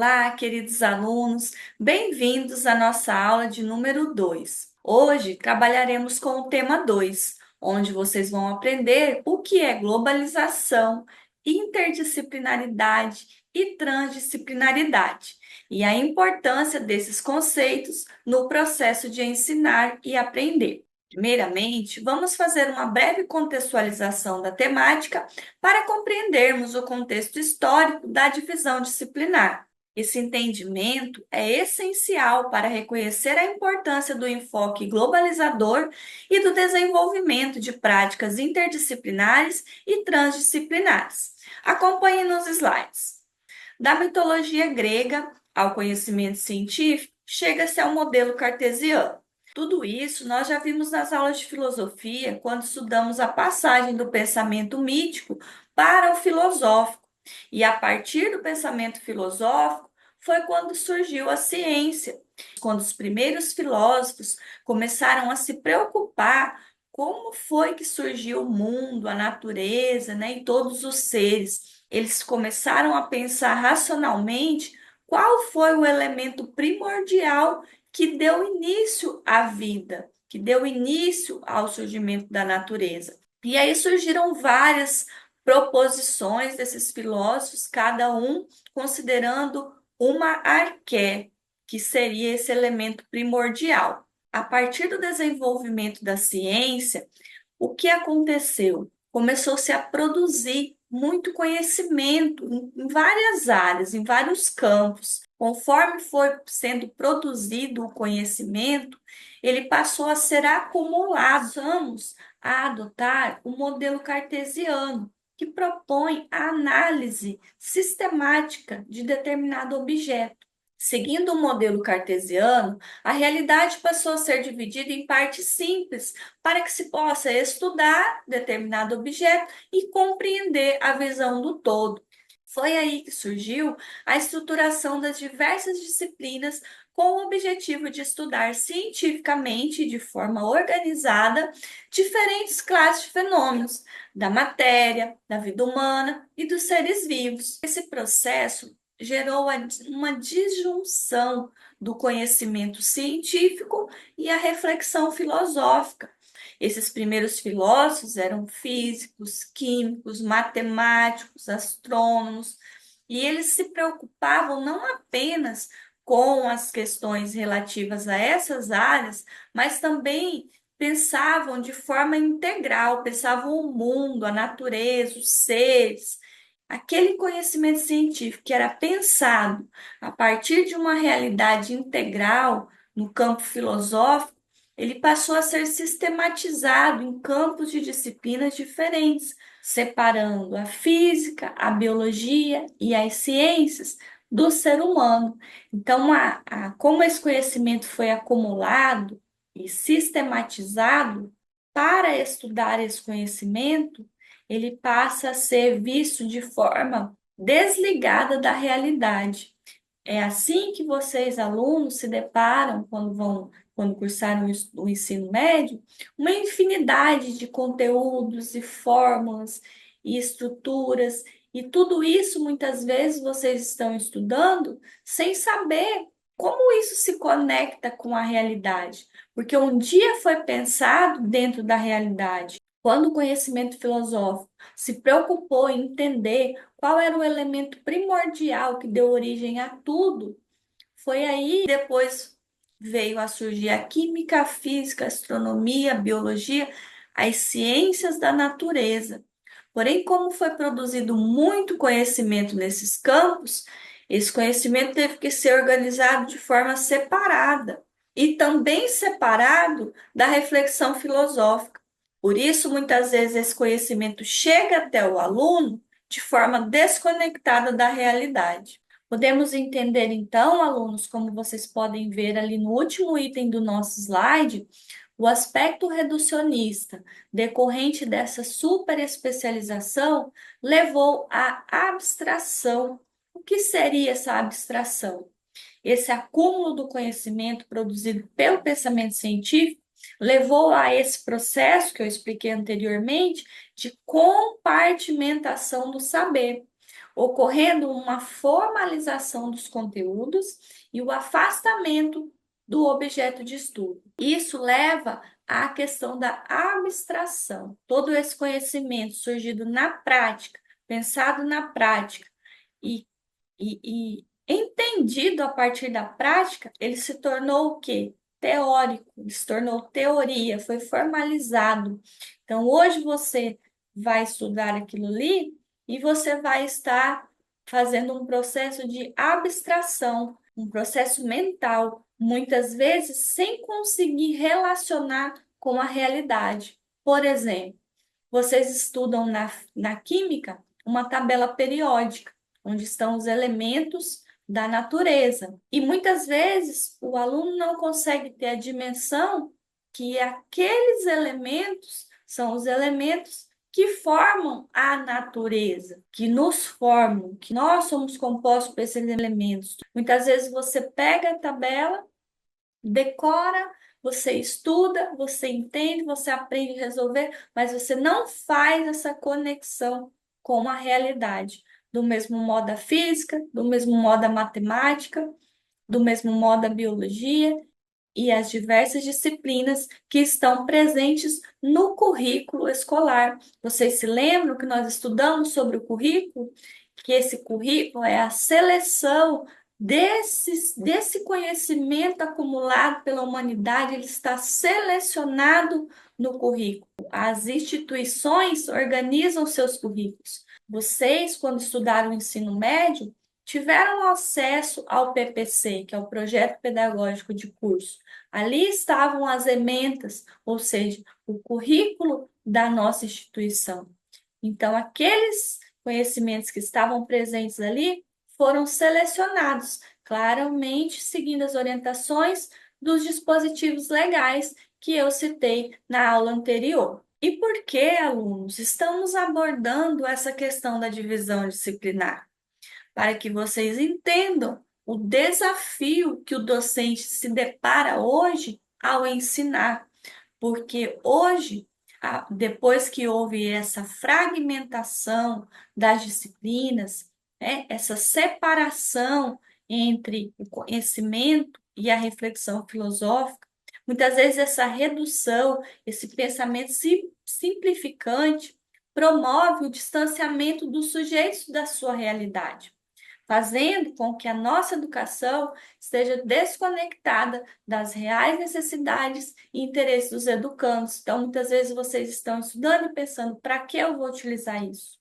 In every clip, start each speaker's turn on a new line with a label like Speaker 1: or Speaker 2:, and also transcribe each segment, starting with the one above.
Speaker 1: Olá, queridos alunos, bem-vindos à nossa aula de número 2. Hoje trabalharemos com o tema 2, onde vocês vão aprender o que é globalização, interdisciplinaridade e transdisciplinaridade, e a importância desses conceitos no processo de ensinar e aprender. Primeiramente, vamos fazer uma breve contextualização da temática para compreendermos o contexto histórico da divisão disciplinar. Esse entendimento é essencial para reconhecer a importância do enfoque globalizador e do desenvolvimento de práticas interdisciplinares e transdisciplinares. Acompanhe nos slides. Da mitologia grega ao conhecimento científico, chega-se ao modelo cartesiano. Tudo isso nós já vimos nas aulas de filosofia, quando estudamos a passagem do pensamento mítico para o filosófico. E a partir do pensamento filosófico foi quando surgiu a ciência, quando os primeiros filósofos começaram a se preocupar como foi que surgiu o mundo, a natureza, né, e todos os seres. Eles começaram a pensar racionalmente qual foi o elemento primordial que deu início à vida, que deu início ao surgimento da natureza. E aí surgiram várias proposições desses filósofos, cada um considerando uma arqué, que seria esse elemento primordial. A partir do desenvolvimento da ciência, o que aconteceu? Começou-se a produzir muito conhecimento em várias áreas, em vários campos. Conforme foi sendo produzido o conhecimento, ele passou a ser acumulado. Passamos a adotar o modelo cartesiano, que propõe a análise sistemática de determinado objeto. Seguindo o modelo cartesiano, a realidade passou a ser dividida em partes simples para que se possa estudar determinado objeto e compreender a visão do todo. Foi aí que surgiu a estruturação das diversas disciplinas com o objetivo de estudar cientificamente, de forma organizada, diferentes classes de fenômenos da matéria, da vida humana e dos seres vivos. Esse processo gerou uma disjunção do conhecimento científico e a reflexão filosófica. Esses primeiros filósofos eram físicos, químicos, matemáticos, astrônomos, e eles se preocupavam não apenas com as questões relativas a essas áreas, mas também pensavam de forma integral, pensavam o mundo, a natureza, os seres. Aquele conhecimento científico que era pensado a partir de uma realidade integral no campo filosófico, ele passou a ser sistematizado em campos de disciplinas diferentes, separando a física, a biologia e as ciências do ser humano. Então, como esse conhecimento foi acumulado e sistematizado para estudar esse conhecimento, ele passa a ser visto de forma desligada da realidade. É assim que vocês, alunos, se deparam quando cursaram o ensino médio, uma infinidade de conteúdos e fórmulas e estruturas, e tudo isso muitas vezes vocês estão estudando sem saber como isso se conecta com a realidade, porque um dia foi pensado dentro da realidade. Quando o conhecimento filosófico se preocupou em entender qual era o elemento primordial que deu origem a tudo, foi aí depois veio a surgir a química, a física, a astronomia, a biologia, as ciências da natureza. Porém, como foi produzido muito conhecimento nesses campos, esse conhecimento teve que ser organizado de forma separada e também separado da reflexão filosófica. Por isso, muitas vezes, esse conhecimento chega até o aluno de forma desconectada da realidade. Podemos entender, então, alunos, como vocês podem ver ali no último item do nosso slide, o aspecto reducionista decorrente dessa superespecialização levou à abstração. O que seria essa abstração? Esse acúmulo do conhecimento produzido pelo pensamento científico levou a esse processo que eu expliquei anteriormente de compartimentação do saber. ocorrendo uma formalização dos conteúdos e o afastamento do objeto de estudo. Isso leva à questão da abstração. Todo esse conhecimento surgido na prática, pensado na prática e entendido a partir da prática, ele se tornou o quê? Teórico, ele se tornou teoria, foi formalizado. Então, hoje você vai estudar aquilo ali e você vai estar fazendo um processo de abstração, um processo mental, muitas vezes sem conseguir relacionar com a realidade. Por exemplo, vocês estudam na química uma tabela periódica, onde estão os elementos da natureza. E muitas vezes o aluno não consegue ter a dimensão que aqueles elementos são os elementos que formam a natureza, que nos formam, que nós somos compostos por esses elementos. Muitas vezes você pega a tabela, decora, você estuda, você entende, você aprende a resolver, mas você não faz essa conexão com a realidade. Do mesmo modo a física, do mesmo modo a matemática, do mesmo modo a biologia e as diversas disciplinas que estão presentes no currículo escolar. Vocês se lembram que nós estudamos sobre o currículo? Que esse currículo é a seleção desse conhecimento acumulado pela humanidade, ele está selecionado no currículo. As instituições organizam seus currículos. Vocês, quando estudaram o ensino médio, tiveram acesso ao PPC, que é o Projeto Pedagógico de Curso. Ali estavam as ementas, ou seja, o currículo da nossa instituição. Então, aqueles conhecimentos que estavam presentes ali foram selecionados, claramente seguindo as orientações dos dispositivos legais que eu citei na aula anterior. E por que, alunos, estamos abordando essa questão da divisão disciplinar? Para que vocês entendam o desafio que o docente se depara hoje ao ensinar, porque hoje, depois que houve essa fragmentação das disciplinas, né, essa separação entre o conhecimento e a reflexão filosófica, muitas vezes essa redução, esse pensamento simplificante, promove o distanciamento dos sujeitos da sua realidade, fazendo com que a nossa educação esteja desconectada das reais necessidades e interesses dos educandos. Então, muitas vezes vocês estão estudando e pensando, para que eu vou utilizar isso?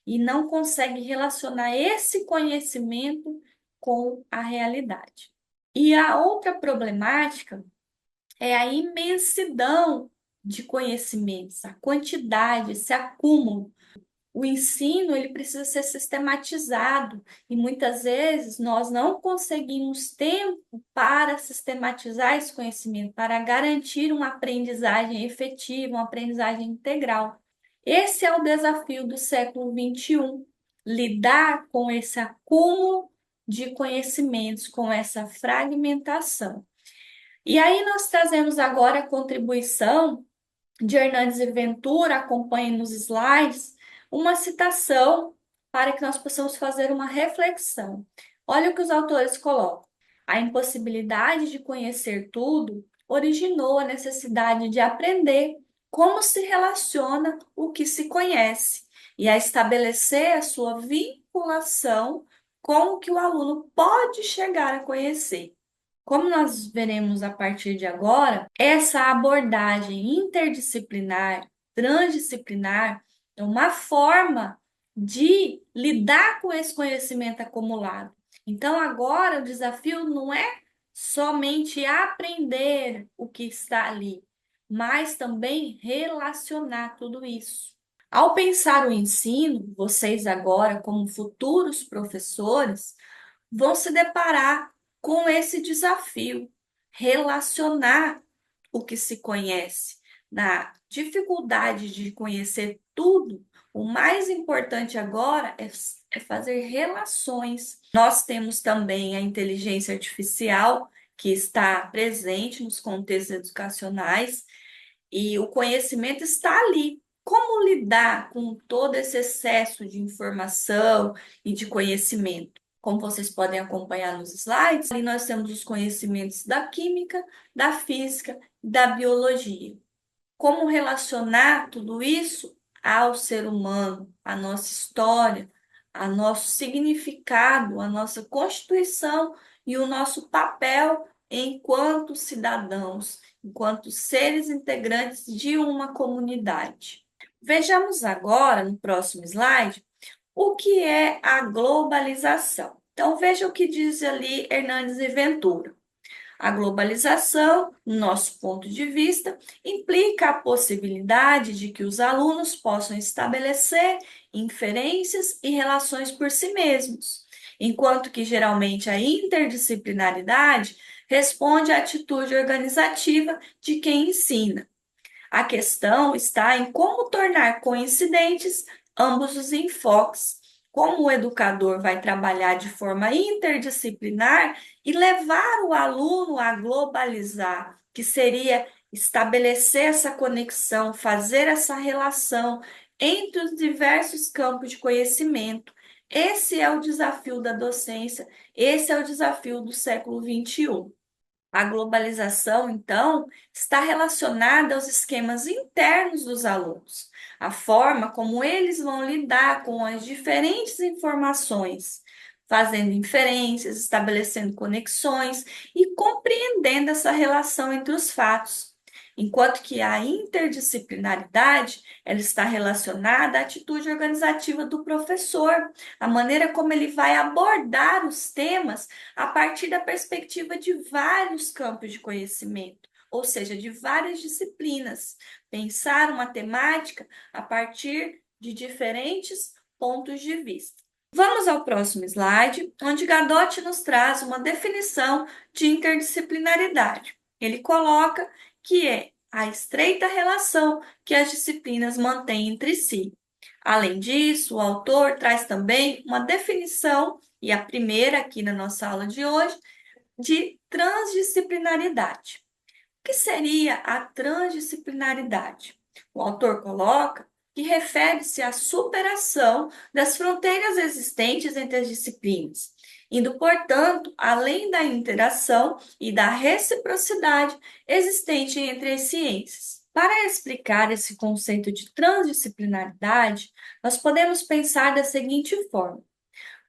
Speaker 1: E não conseguem relacionar esse conhecimento com a realidade. E a outra problemática é a imensidão de conhecimentos, a quantidade, esse acúmulo. O ensino ele precisa ser sistematizado e muitas vezes nós não conseguimos tempo para sistematizar esse conhecimento, para garantir uma aprendizagem efetiva, uma aprendizagem integral. Esse é o desafio do século XXI, lidar com esse acúmulo de conhecimentos, com essa fragmentação. E aí nós trazemos agora a contribuição de Hernandes e Ventura, acompanhe nos slides, uma citação para que nós possamos fazer uma reflexão. Olha o que os autores colocam. A impossibilidade de conhecer tudo originou a necessidade de aprender como se relaciona o que se conhece e a estabelecer a sua vinculação com o que o aluno pode chegar a conhecer. Como nós veremos a partir de agora, essa abordagem interdisciplinar, transdisciplinar, é uma forma de lidar com esse conhecimento acumulado. Então, agora o desafio não é somente aprender o que está ali, mas também relacionar tudo isso. Ao pensar o ensino, vocês agora, como futuros professores, vão se deparar com esse desafio, relacionar o que se conhece. Na dificuldade de conhecer tudo, o mais importante agora é fazer relações. Nós temos também a inteligência artificial, que está presente nos contextos educacionais, e o conhecimento está ali, como lidar com todo esse excesso de informação e de conhecimento? Como vocês podem acompanhar nos slides, ali nós temos os conhecimentos da química, da física e da biologia. Como relacionar tudo isso ao ser humano, à nossa história, ao nosso significado, à nossa constituição e o nosso papel enquanto cidadãos, enquanto seres integrantes de uma comunidade. Vejamos agora, no próximo slide, o que é a globalização. Então, veja o que diz ali Hernandes e Ventura. A globalização, no nosso ponto de vista, implica a possibilidade de que os alunos possam estabelecer inferências e relações por si mesmos, enquanto que geralmente a interdisciplinaridade responde à atitude organizativa de quem ensina. A questão está em como tornar coincidentes ambos os enfoques, como o educador vai trabalhar de forma interdisciplinar e levar o aluno a globalizar, que seria estabelecer essa conexão, fazer essa relação entre os diversos campos de conhecimento. Esse é o desafio da docência, esse é o desafio do século XXI. A globalização, então, está relacionada aos esquemas internos dos alunos, a forma como eles vão lidar com as diferentes informações, fazendo inferências, estabelecendo conexões e compreendendo essa relação entre os fatos. Enquanto que a interdisciplinaridade, ela está relacionada à atitude organizativa do professor, a maneira como ele vai abordar os temas a partir da perspectiva de vários campos de conhecimento, ou seja, de várias disciplinas. Pensar uma temática a partir de diferentes pontos de vista. Vamos ao próximo slide, onde Gadotti nos traz uma definição de interdisciplinaridade. Ele coloca que é a estreita relação que as disciplinas mantêm entre si. Além disso, o autor traz também uma definição, e a primeira aqui na nossa aula de hoje, de transdisciplinaridade. O que seria a transdisciplinaridade? O autor coloca que refere-se à superação das fronteiras existentes entre as disciplinas, indo, portanto, além da interação e da reciprocidade existente entre as ciências. Para explicar esse conceito de transdisciplinaridade, nós podemos pensar da seguinte forma: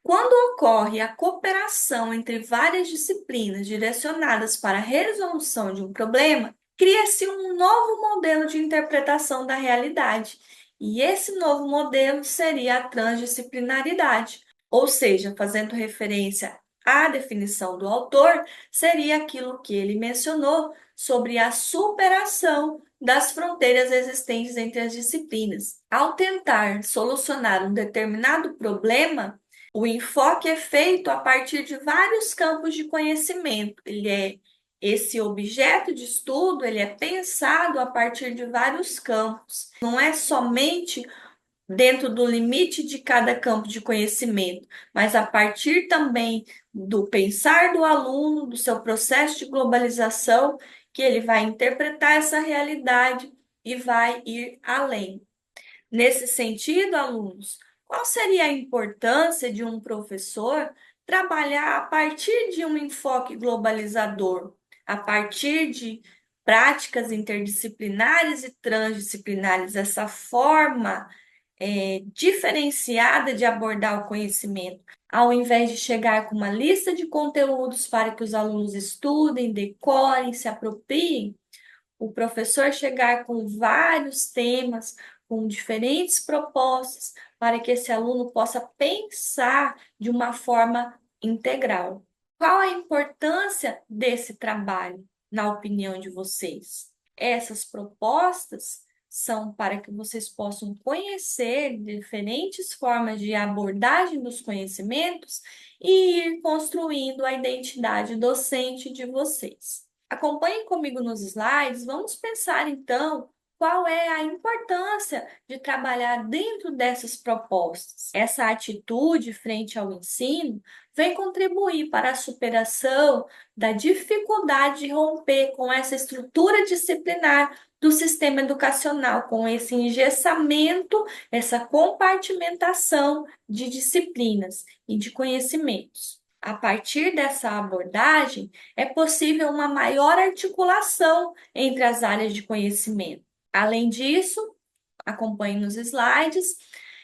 Speaker 1: quando ocorre a cooperação entre várias disciplinas direcionadas para a resolução de um problema, cria-se um novo modelo de interpretação da realidade. E esse novo modelo seria a transdisciplinaridade, ou seja, fazendo referência à definição do autor, seria aquilo que ele mencionou sobre a superação das fronteiras existentes entre as disciplinas. Ao tentar solucionar um determinado problema, o enfoque é feito a partir de vários campos de conhecimento. Esse objeto de estudo, ele é pensado a partir de vários campos. Não é somente dentro do limite de cada campo de conhecimento, mas a partir também do pensar do aluno, do seu processo de globalização, que ele vai interpretar essa realidade e vai ir além. Nesse sentido, alunos, qual seria a importância de um professor trabalhar a partir de um enfoque globalizador, a partir de práticas interdisciplinares e transdisciplinares, essa forma diferenciada de abordar o conhecimento, ao invés de chegar com uma lista de conteúdos para que os alunos estudem, decorem, se apropriem, o professor chegar com vários temas, com diferentes propostas, para que esse aluno possa pensar de uma forma integral. Qual a importância desse trabalho, na opinião de vocês? Essas propostas são para que vocês possam conhecer diferentes formas de abordagem dos conhecimentos e ir construindo a identidade docente de vocês. Acompanhem comigo nos slides. Vamos pensar então qual é a importância de trabalhar dentro dessas propostas. Essa atitude frente ao ensino vem contribuir para a superação da dificuldade de romper com essa estrutura disciplinar do sistema educacional, com esse engessamento, essa compartimentação de disciplinas e de conhecimentos. A partir dessa abordagem, é possível uma maior articulação entre as áreas de conhecimento. Além disso, acompanhe nos slides,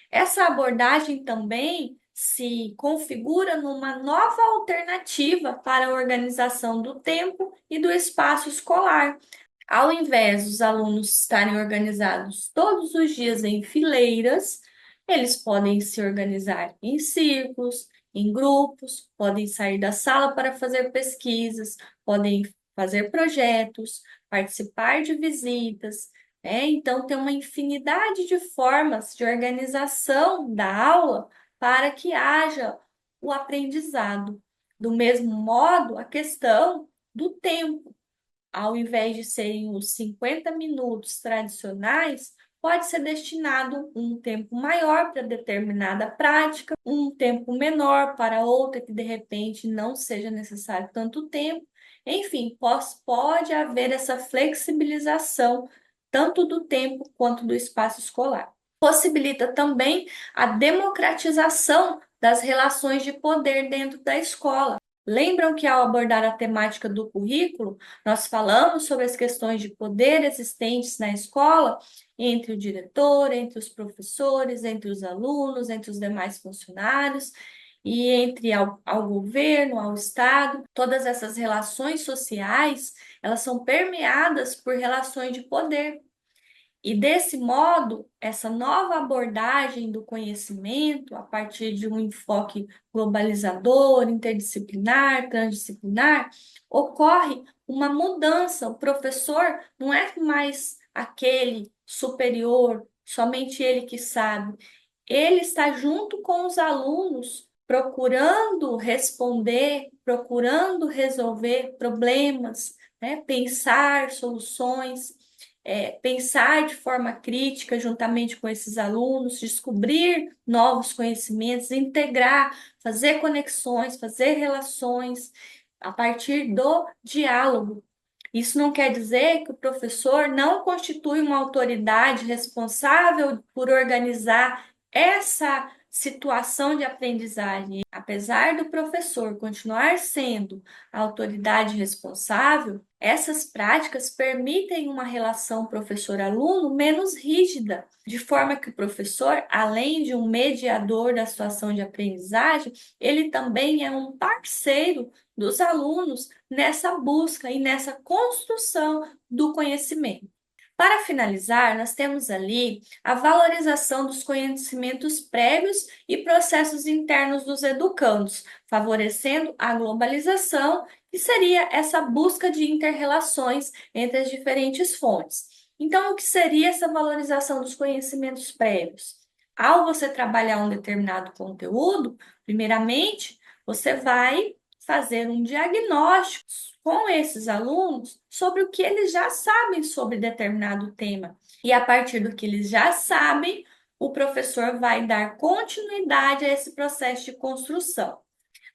Speaker 1: essa abordagem também se configura numa nova alternativa para a organização do tempo e do espaço escolar. Ao invés dos alunos estarem organizados todos os dias em fileiras, eles podem se organizar em círculos, em grupos, podem sair da sala para fazer pesquisas, podem fazer projetos, participar de visitas. Então, tem uma infinidade de formas de organização da aula para que haja o aprendizado. Do mesmo modo, a questão do tempo, ao invés de serem os 50 minutos tradicionais, pode ser destinado um tempo maior para determinada prática, um tempo menor para outra que de repente não seja necessário tanto tempo. Enfim, pode haver essa flexibilização tanto do tempo quanto do espaço escolar. Possibilita também a democratização das relações de poder dentro da escola. Lembram que ao abordar a temática do currículo, nós falamos sobre as questões de poder existentes na escola, entre o diretor, entre os professores, entre os alunos, entre os demais funcionários e entre ao governo, ao Estado. Todas essas relações sociais, elas são permeadas por relações de poder. E desse modo, essa nova abordagem do conhecimento, a partir de um enfoque globalizador, interdisciplinar, transdisciplinar, ocorre uma mudança. O professor não é mais aquele superior, somente ele que sabe. Ele está junto com os alunos, procurando responder, procurando resolver problemas, né? Pensar soluções, pensar de forma crítica juntamente com esses alunos, descobrir novos conhecimentos, integrar, fazer conexões, fazer relações a partir do diálogo. Isso não quer dizer que o professor não constitui uma autoridade responsável por organizar essa situação de aprendizagem. Apesar do professor continuar sendo a autoridade responsável, essas práticas permitem uma relação professor-aluno menos rígida, de forma que o professor, além de um mediador da situação de aprendizagem, ele também é um parceiro dos alunos nessa busca e nessa construção do conhecimento. Para finalizar, nós temos ali a valorização dos conhecimentos prévios e processos internos dos educandos, favorecendo a globalização, que seria essa busca de interrelações entre as diferentes fontes. Então, o que seria essa valorização dos conhecimentos prévios? Ao você trabalhar um determinado conteúdo, primeiramente, você vai fazer um diagnóstico com esses alunos sobre o que eles já sabem sobre determinado tema. E a partir do que eles já sabem, o professor vai dar continuidade a esse processo de construção.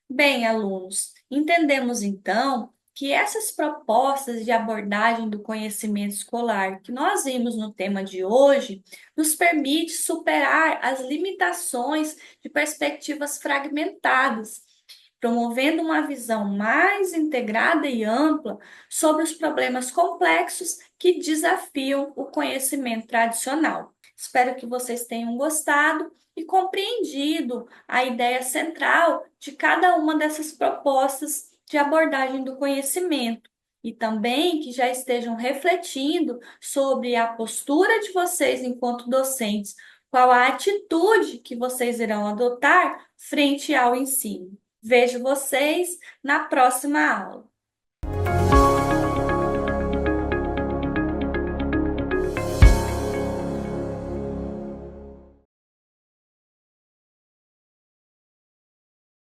Speaker 1: Bem, alunos, entendemos então que essas propostas de abordagem do conhecimento escolar que nós vimos no tema de hoje nos permite superar as limitações de perspectivas fragmentadas, promovendo uma visão mais integrada e ampla sobre os problemas complexos que desafiam o conhecimento tradicional. Espero que vocês tenham gostado e compreendido a ideia central de cada uma dessas propostas de abordagem do conhecimento. E também que já estejam refletindo sobre a postura de vocês enquanto docentes, qual a atitude que vocês irão adotar frente ao ensino. Vejo vocês na próxima aula.